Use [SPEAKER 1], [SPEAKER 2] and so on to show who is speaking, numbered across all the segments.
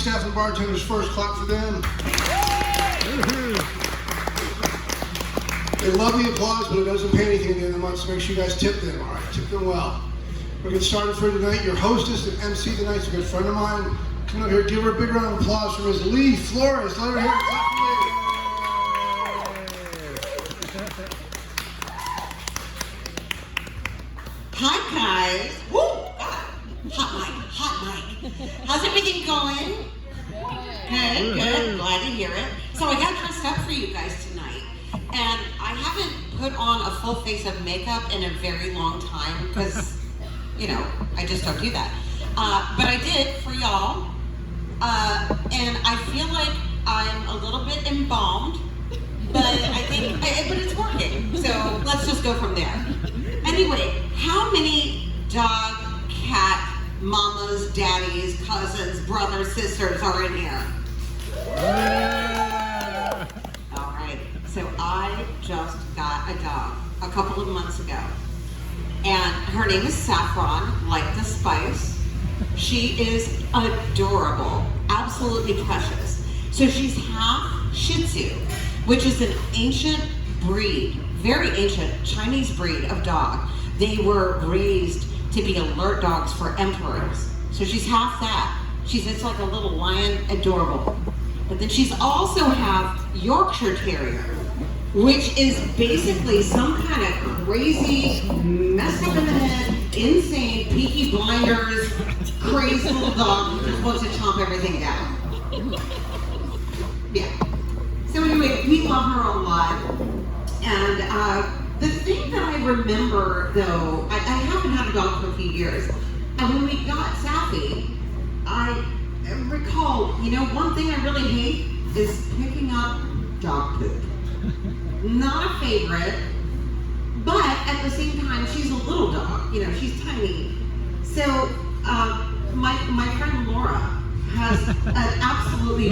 [SPEAKER 1] Staff and bartenders first, clap for them. They love the applause, but it doesn't pay anything at the end of the month, so make sure you guys tip them, all right? Tip them well. We're getting started for tonight. Your hostess and MC tonight is a good friend of mine. Come up here, give her a big round of applause for Ms. Lee Flores. Let her hear it. Clap for Lee.
[SPEAKER 2] Hi guys. Woo! Hot mic. How's everything going? Good. Glad to hear it. So I got dressed up for you guys tonight, and I haven't put on a full face of makeup in a very long time because, you know, I just don't do that. But I did for y'all, and I feel like I'm a little bit embalmed, but but it's working. So let's just go from there. Anyway, how many dog, cat, mamas, daddies, cousins, brothers, sisters are in here? All right, so I just got a dog a couple of months ago, and her name is Saffron, like the spice. She is adorable, absolutely precious. So she's half Shih Tzu, which is an ancient breed, very ancient Chinese breed of dog. They were raised to be alert dogs for emperors. So she's half that. It's like a little lion, adorable. But then she's also half Yorkshire Terrier, which is basically some kind of crazy, messed up in the head, insane, Peaky Blinders, crazy little dog who just wants to chomp everything down. Yeah. So anyway, we love her a lot. And the thing that I remember, though, I haven't had a dog for a few years. And when we got Sappy, I recall, you know, one thing I really hate is picking up dog poop. Not a favorite, but at the same time, she's a little dog. You know, she's tiny. So my friend Laura has an absolutely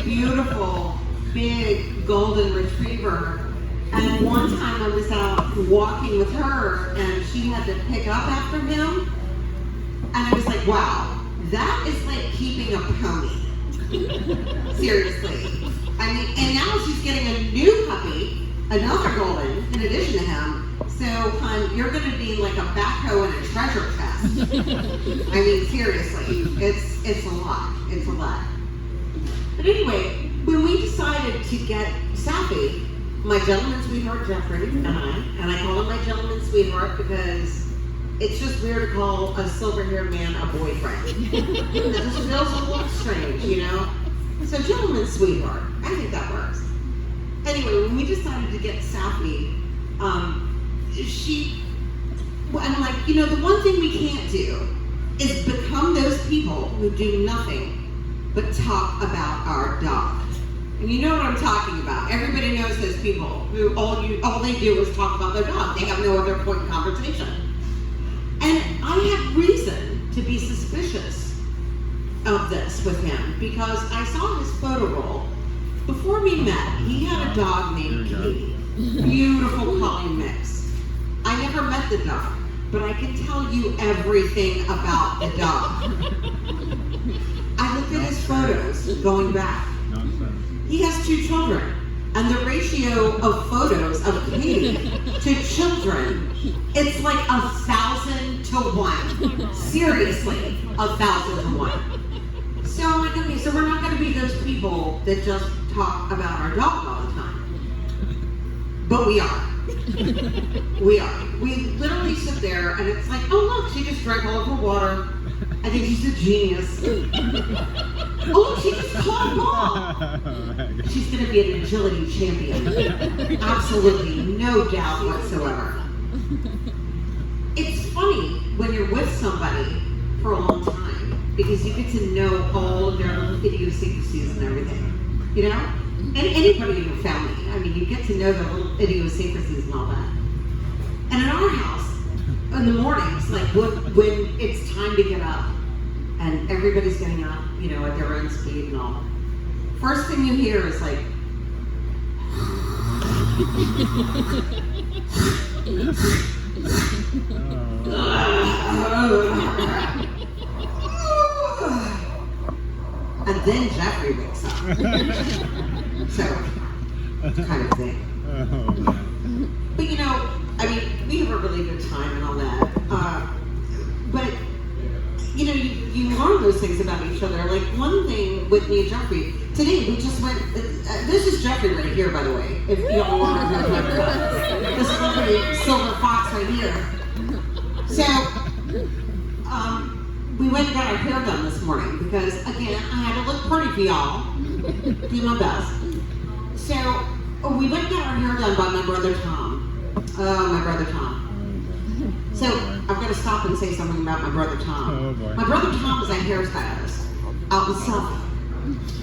[SPEAKER 2] beautiful, big golden retriever. And one time I was out walking with her, and she had to pick up after him. And I was like, wow, that is like keeping a pony. Seriously. I mean, and now she's getting a new puppy, another golden, in addition to him. So, you're gonna be like a backhoe and a treasure chest. I mean, seriously, it's a lot. It's a lot. But anyway, when we decided to get Sappy, my gentleman sweetheart Jeffrey and I call him my gentleman sweetheart because it's just weird to call a silver-haired man a boyfriend. It just feels a little strange, you know? So gentleman sweetheart, I think that works. Anyway, when we decided to get Sappy, I'm like, you know, the one thing we can't do is become those people who do nothing but talk about our dog. And you know what I'm talking about. Everybody knows those people who all they do is talk about their dog. They have no other point of conversation. And I had reason to be suspicious of this with him because I saw his photo roll. Before we met, he had a dog named Katie. Beautiful collie mix. I never met the dog, but I can tell you everything about the dog. I looked at his photos going back. He has 2 children, and the ratio of photos of Katie to children, it's like 1,000 to 1. Seriously, 1,000 to 1. So I'm like, okay, so we're not going to be those people that just talk about our dog all the time. But we are. We are. We literally sit there, and it's like, oh look, she just drank all of her water. I think she's a genius. Oh, she just caught a ball. She's going to be an agility champion. Absolutely, no doubt whatsoever. It's funny when you're with somebody for a long time because you get to know all of their little idiosyncrasies and everything. You know? And anybody in your family. I mean, you get to know their little idiosyncrasies and all that. And in our house, in the mornings, like when it's time to get up, and everybody's getting up, you know, at their own speed and all. First thing you hear is like, and then Jeffrey wakes up. So, kind of thing. But you know, I mean, we have a really good time and all that. But you know, you learn those things about each other. Like one thing with me and Jeffrey, today we just went, this is Jeffrey right here, by the way, if you all want to know who I'm talking about. This lovely silver fox right here. So, we went and got our hair done this morning because, again, I had to look pretty for y'all, do my best. So, we went and got our hair done by my brother Tom. My brother Tom. So, I've got to stop and say something about my brother Tom.
[SPEAKER 3] Oh, boy.
[SPEAKER 2] My brother Tom is a hairstylist out in Suffolk.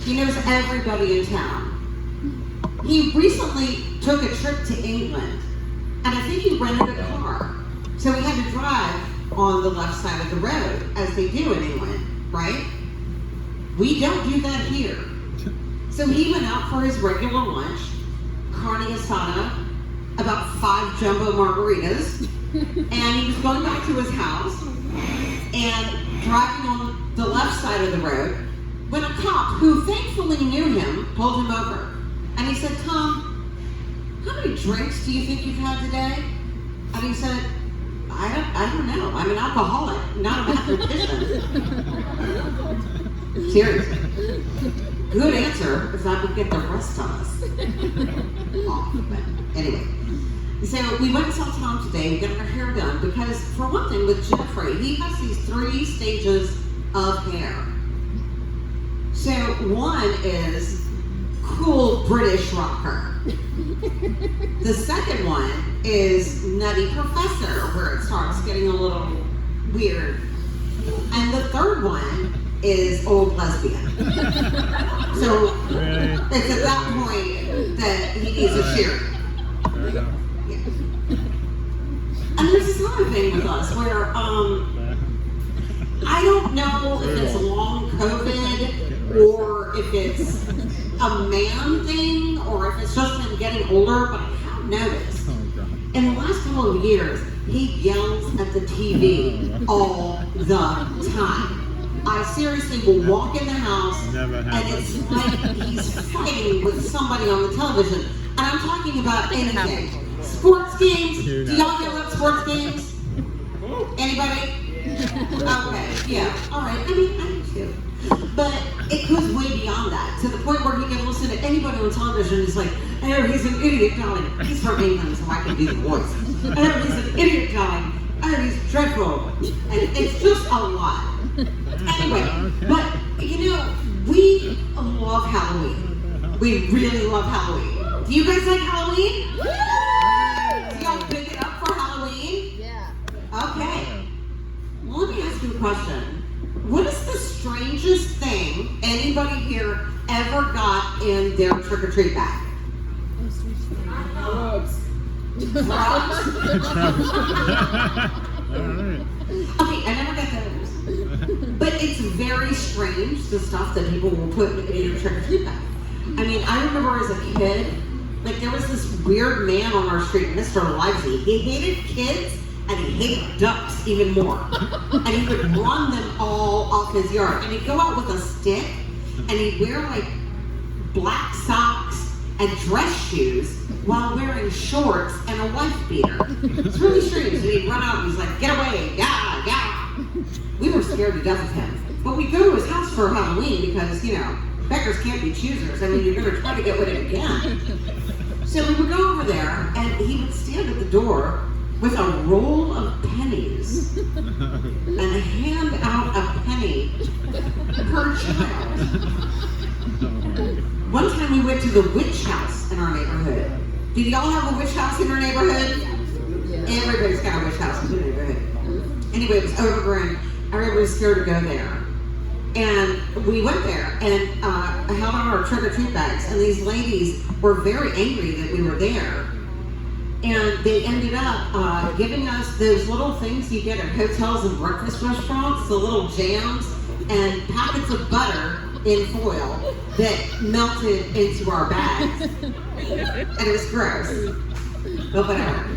[SPEAKER 2] He knows everybody in town. He recently took a trip to England, and I think he rented a car. So he had to drive on the left side of the road, as they do in England, right? We don't do that here. So he went out for his regular lunch, carne asada, about 5 jumbo margaritas, and he was going back to his house and driving on the left side of the road when a cop, who thankfully knew him, pulled him over. And he said, "Tom, how many drinks do you think you've had today?" And he said, I don't know. I'm an alcoholic, not a mathematician." Seriously. Good answer, if I would get the rest of us off. But anyway. So we went and saw Tom today. We got our hair done because, for one thing, with Jeffrey, he has these 3 stages of hair. So one is cool British rocker. The second one is Nutty Professor, where it starts getting a little weird. And the third one is old lesbian. So it's at that point that he needs a shear. Yeah. And there's this other thing with us where I don't know if it's long COVID or if it's a man thing or if it's just him getting older, but I have noticed in the last couple of years, he yells at the TV all the time. I seriously will walk in the house and it's like he's fighting with somebody on the television. And I'm talking about anything. Sports games. Do y'all yell at sports games? Anybody? Okay, yeah, all right. I mean, I do too. But it goes way beyond that, to the point where he can listen to anybody on television and he's like, "Oh, he's an idiot, darling." He's from England, so I can do the voice. "Oh, he's an idiot, darling. Oh, he's dreadful." And it's just a lot. Anyway, but, you know, we love Halloween. We really love Halloween. Do you guys like Halloween? Do y'all pick it up for Halloween?
[SPEAKER 4] Yeah.
[SPEAKER 2] Okay. Well, let me ask you a question. What is the strangest thing anybody here ever got in their trick-or-treat bag?
[SPEAKER 4] Drugs.
[SPEAKER 2] Drugs?
[SPEAKER 3] Alright.
[SPEAKER 2] Okay, I never got those. But it's very strange, the stuff that people will put in your trick-or-treat bag. I mean, I remember as a kid, like there was this weird man on our street, Mr. Livesey. He hated kids and he hated ducks even more. And he would run them all off his yard. And he'd go out with a stick and he'd wear like black socks and dress shoes while wearing shorts and a wife beater. It's really strange. And he'd run out and he's like, "Get away, yeah, yeah." We were scared to death of him. But we'd go to his house for Halloween because, you know, beggars can't be choosers. I mean, you're going to try to get with him again. So we would go over there and he would stand at the door with a roll of pennies and hand out a penny per child. One time we went to the witch house in our neighborhood. Did y'all have a witch house in your neighborhood?
[SPEAKER 4] Yeah.
[SPEAKER 2] Everybody's got a witch house in their neighborhood. Anyway, it was overgrown. Everybody was scared to go there. And we went there and I held out our trick-or-treat bags, and these ladies were very angry that we were there. And they ended up giving us those little things you get at hotels and breakfast restaurants, the little jams and packets of butter in foil that melted into our bags. And it was gross. But whatever.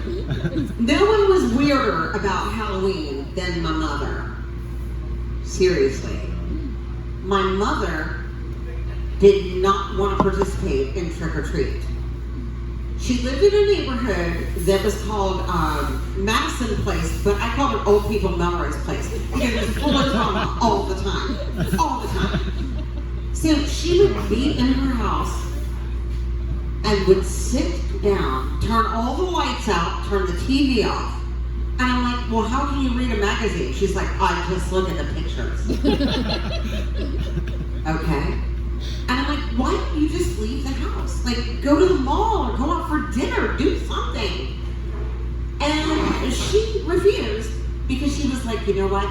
[SPEAKER 2] No one was weirder about Halloween than my mother. Seriously. My mother did not want to participate in trick or treat. She lived in a neighborhood that was called Madison Place, but I called it Old People Melrose Place because it was full of drama all the time. So she would be in her house and would sit down, turn all the lights out, turn the TV off. And I'm like, well, how can you read a magazine? She's like, I just look at the pictures. Okay. And I'm like, why don't you just leave the house? Like, go to the mall or go out for dinner, do something. And she refused because she was like, you know what?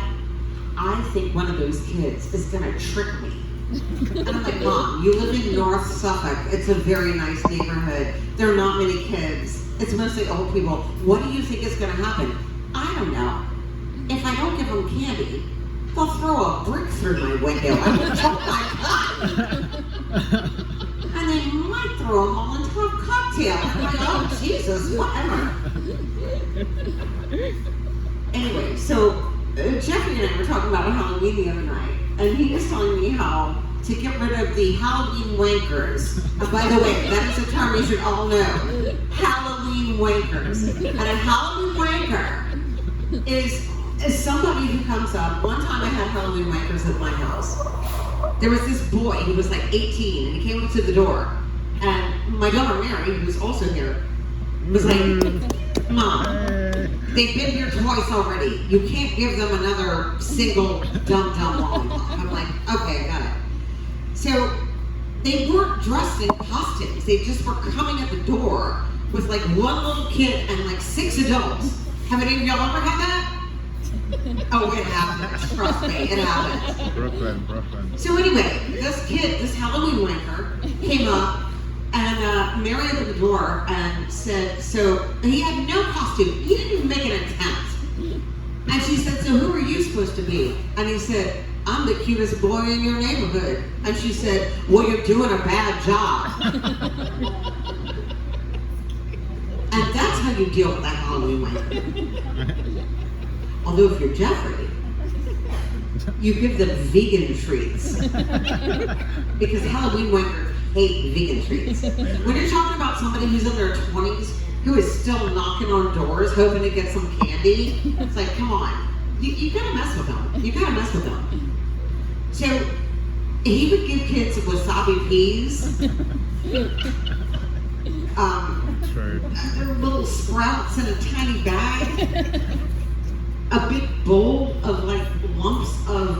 [SPEAKER 2] I think one of those kids is gonna trick me. And I'm like, Mom, you live in North Suffolk. It's a very nice neighborhood. There are not many kids. It's mostly old people. What do you think is gonna happen? I don't know. If I don't give them candy, they'll throw a brick through my window. I mean, oh my God. And they might throw a Molotov cocktail. I'm like, oh Jesus, whatever. Anyway, so Jeffrey and I were talking about Halloween the other night, and he was telling me how to get rid of the Halloween wankers. By the way, that is a term you should all know. Halloween wankers. And a Halloween wanker is somebody who comes up. One time I had Halloween wankers at my house. There was this boy, he was like 18, and he came up to the door. And my daughter Mary, who's also here, was like, Mom, they've been here twice already. You can't give them another single dumb lollipop. I'm like, okay, I got it. So they weren't dressed in costumes. They just were coming at the door with like one little kid and like 6 adults. Have any of y'all ever had that? Oh, it happens. Trust me, it happens.
[SPEAKER 3] Brooklyn.
[SPEAKER 2] So anyway, this kid, this Halloween wanker, came up and Mary opened the door and said, so he had no costume. He didn't even make an attempt. And she said, so who are you supposed to be? And he said, I'm the cutest boy in your neighborhood. And she said, well, you're doing a bad job. And that's how you deal with that Halloween wanker. Although if you're Jeffrey, you give them vegan treats. Because Halloween wankers hate vegan treats. When you're talking about somebody who's in their 20s who is still knocking on doors hoping to get some candy, it's like, come on. You gotta mess with them. You gotta mess with them. So he would give kids wasabi peas. Little sprouts in a tiny bag. A big bowl of like lumps of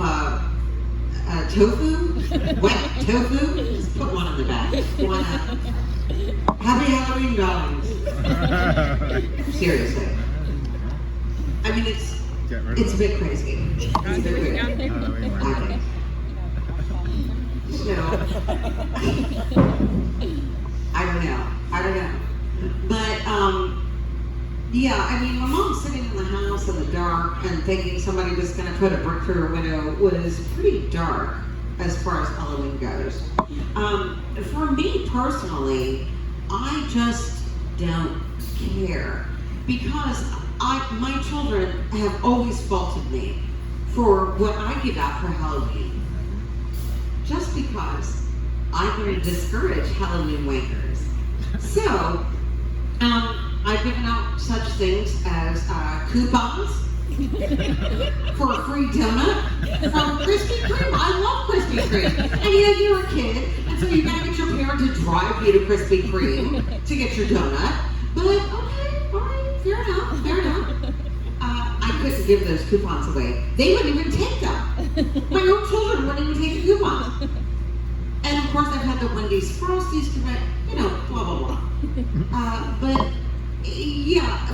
[SPEAKER 2] tofu, wet tofu. Just put one in the bag. Why not? Happy Halloween, darlings. Seriously. I mean, it's a bit crazy. It's a bit weird. Okay. So, I don't know. But, yeah, I mean, my mom sitting in the house in the dark and thinking somebody was going to put a brick through her window was pretty dark as far as Halloween goes. For me personally, I just don't care because my children have always faulted me for what I give out for Halloween. Just because I'm going to discourage Halloween wankers. So, I've given out such things as coupons for a free donut from Krispy Kreme. I love Krispy Kreme. And you're a kid, and so you gotta get your parent to drive you to Krispy Kreme to get your donut. But okay, all right, fair enough. I couldn't give those coupons away. They wouldn't even take them. My own children wouldn't even take the coupons. And of course, I've had the Wendy's Frosties, blah, blah, blah. But yeah,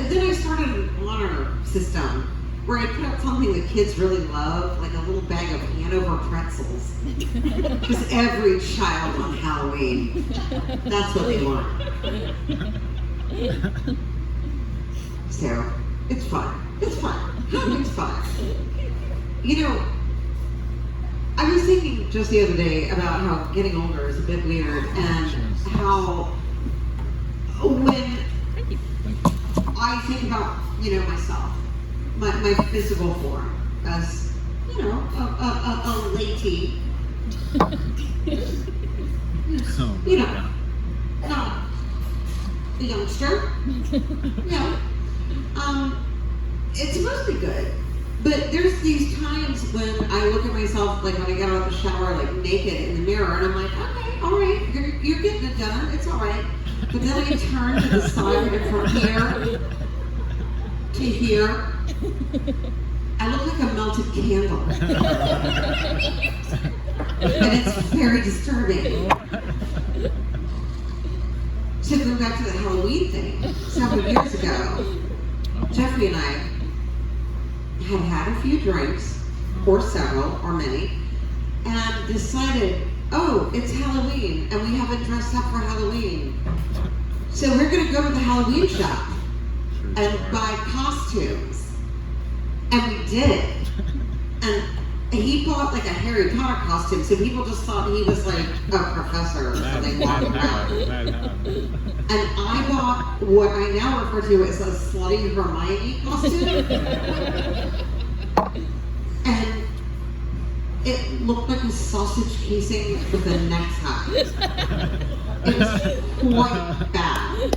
[SPEAKER 2] then I started an honor system where I put up something that kids really love, like a little bag of Hanover pretzels. Because every child on Halloween, that's what they want. So, it's fun. Halloween's fun. I was thinking just the other day about how getting older is a bit weird and how when I think about, myself, my physical form as, a lady, youngster. Yeah. It's supposed to be good. But there's these times when I look at myself, like when I get out of the shower, like naked in the mirror, and I'm like, okay, all right, you're getting it done. It's all right. But then I turn to the side, and from here to here, I look like a melted candle. And it's very disturbing. So going back to the Halloween thing, several years ago, Jeffrey and I had a few drinks, or several, or many, and decided, oh, it's Halloween, and we haven't dressed up for Halloween. So we're going to go to the Halloween shop and buy costumes. And we did. And he bought like a Harry Potter costume, so people just thought he was like a professor or something walking around. And I bought what I now refer to as a slutty Hermione costume. And it looked like a sausage casing with a necktie. It was quite bad.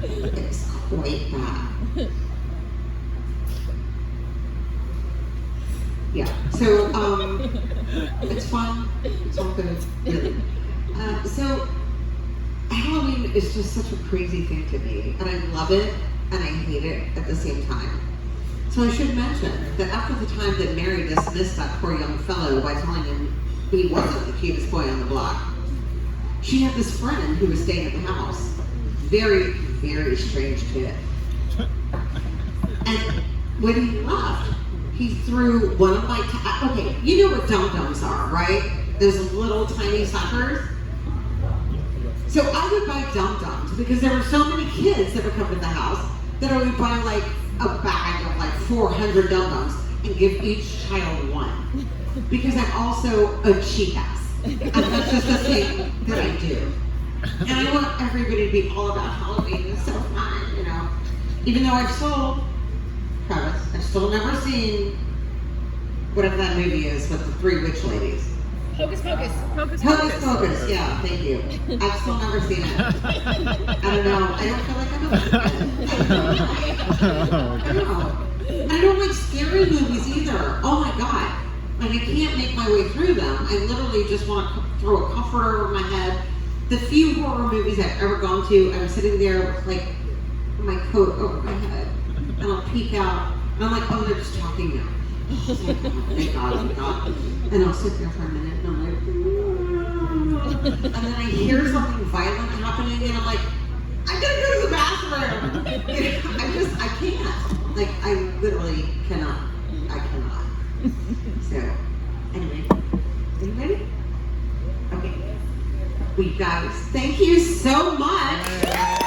[SPEAKER 2] It was quite bad. Yeah, so it's fun. It's all good, really. So Halloween is just such a crazy thing to me, and I love it and I hate it at the same time. So I should mention that after the time that Mary dismissed that poor young fellow by telling him he wasn't the cutest boy on the block, she had this friend who was staying at the house. Very, very strange kid. And when he left, he threw one of my, okay, you know what dum-dums are, right? Those little tiny suckers. So I would buy dum-dums because there were so many kids that would come to the house that I would buy like a bag of like 400 dum-dums and give each child one. Because I'm also a cheap ass. And that's just a thing that I do. And I want everybody to be all about Halloween. It's so fun, you know. Even though I've still never seen whatever that movie is with the three witch ladies.
[SPEAKER 3] Hocus Pocus.
[SPEAKER 2] Hocus Pocus, yeah, thank you. I've still never seen it. I don't know. I don't feel like I'm a I don't know. And I don't like scary movies either. Oh my god. Like I can't make my way through them. I literally just want to throw a comforter over my head. The few horror movies I've ever gone to, I'm sitting there with like my coat over my head. And I'll peek out. And I'm like, oh, they're just talking now. Thank God, thank God. And I'll sit there for a minute and I'm like, and then I hear something violent happening and I'm like, I gotta go to the bathroom. You know, I can't. Like, I literally cannot. I cannot. So, anyway, are you ready? Okay. Well, you guys, thank you so much.